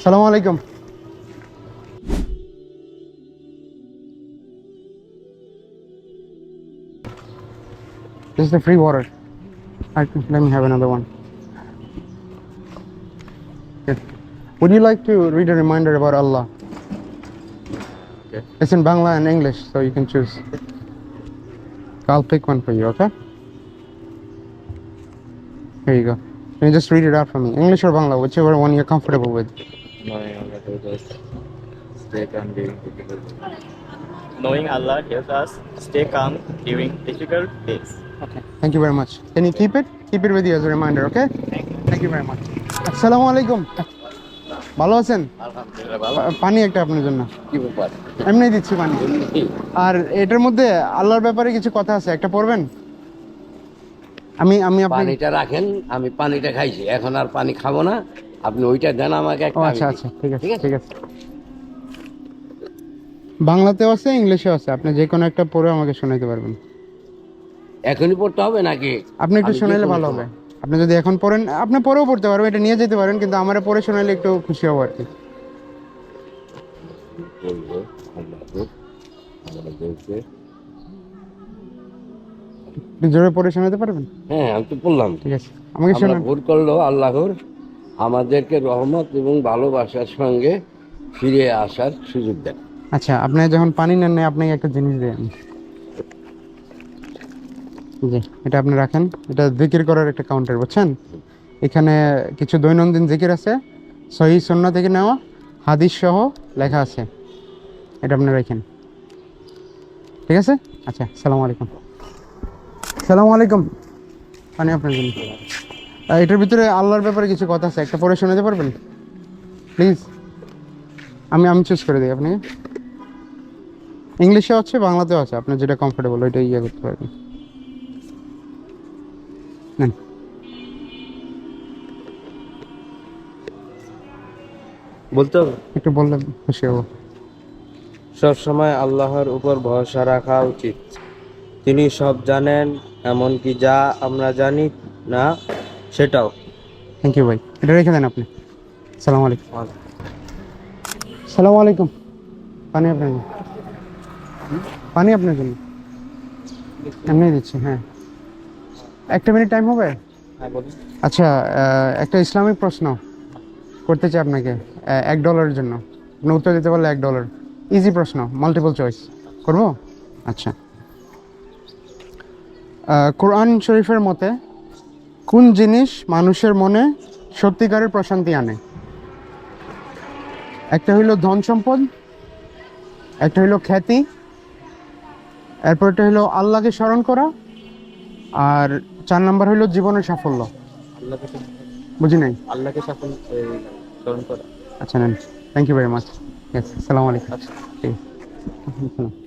Assalamu alaikum. This is the free water. Let me have another one. Okay. Would you like to read a reminder about Allah? Okay. It's in Bangla and English, so you can choose. I'll pick one for you, okay? Here you go. Can you just read it out for me? English or Bangla, whichever one you're comfortable with. Knowing Allah helps us stay calm during difficult days. Okay. Thank you very much. Can you keep it? Keep it with you as a reminder, okay? Thank you very much. Assalamu alaikum. ভালো আছেন? আলহামদুলিল্লাহ ভালো। পানি একটা আপনার জন্য। কি ব্যাপার? এমনি দিচ্ছি পানি। আর এটার মধ্যে আল্লাহর ব্যাপারে কিছু কথা আছে, একটা পড়বেন? আমি আপনি পানিটা রাখেন, আমি পানিটা খাইছি, এখন আর পানি খাবো না। আপনি ওইটা দেন আমাকে ও একটা। আচ্ছা আচ্ছা, ঠিক আছে ঠিক আছে। বাংলাতেও আছে, ইংলিশেও আছে, আপনি যে কোনো একটা পড়ে আমাকে শোনাইতে পারবেন। এখনই পড়তে হবে নাকি? আপনি একটু আমি শোনাইলে যে কোনো ভালো হবে। সময়? আপনি যদি এখন পড়েন, আপনি পরেও পড়তে পারবেন, এটা নিয়ে যেতে পারেন, কিন্তু আমারে পড়ে শোনাইলে একটু খুশি হব আর কি। বলবো আমাদেরকে। একটু জোরে পড়ে শোনাতে পারবেন? হ্যাঁ, আমি তো বললাম। ঠিক আছে, আমাকে আমরা শোনান। ভুল করলো আল্লাহর আমাদেরকে রহমত এবং ভালোবাসার সঙ্গে ফিরে আসার সুযোগ দেন। আচ্ছা, আপনি যখন পানি নেন না, আপনাকে একটা জিনিস দেন। জি, এটা আপনি রাখেন। এটা জিকির করার একটা কাউন্টার, বুঝছেন? এখানে কিছু দৈনন্দিন জিকির আছে, সহিহ সুন্নাহ থেকে নেওয়া, হাদিস সহ লেখা আছে। এটা আপনি রাখেন, ঠিক আছে? আচ্ছা, আসসালামু আলাইকুম। আসসালামু আলাইকুম। পানি আপনার জন্য। এটার ভিতরে আল্লাহর ব্যাপারে কিছু কথা আছে, একটা পড়ে শোনাতে পারবেন প্লিজ? আমি চুজ করে দিই আপনাকে। ইংলিশেও আছে, বাংলাতেও আছে, আপনার যেটা কমফোর্টেবল ওইটা ইয়ে করতে পারবেন। নেন। বলতে হবে একটু বললে খুশি হবো। সব সময় আল্লাহর উপর ভরসা রাখা উচিত। তিনি সব জানেন, এমনকি যা আমরা জানি না সেটাও। থ্যাংক ইউ ভাই, এটা রেখে দেন আপনি। সালাম আলাইকুম। সালাম আলাইকুম। পানি আপনার জন্য। পানি আপনার জন্য এমনি দিচ্ছি। হ্যাঁ, একটা মিনিট টাইম হবে? হ্যাঁ বলুন। আচ্ছা, একটা ইসলামিক প্রশ্ন করতে চাই আপনাকে, $1 জন্য। আপনি উত্তর দিতে পারলে $1। ইজি প্রশ্ন, মাল্টিপল চয়েস করবো? আচ্ছা, কোরআন শরীফের মতে কোন জিনিস মানুষের মনে সত্যিকারের প্রশান্তি আনে? একটা হইল ধন সম্পদ, একটা হইল খ্যাতি, এরপর একটা হইল আল্লাহকে স্মরণ করা, আর 4 নাম্বার হইল জীবনের সাফল্য। আল্লাহকে বুঝি নাই। আল্লাহকে স্মরণ করা। আচ্ছা নেন, thank you very much. Yes, আসসালামু আলাইকুম। আচ্ছা। ঠিক আছে।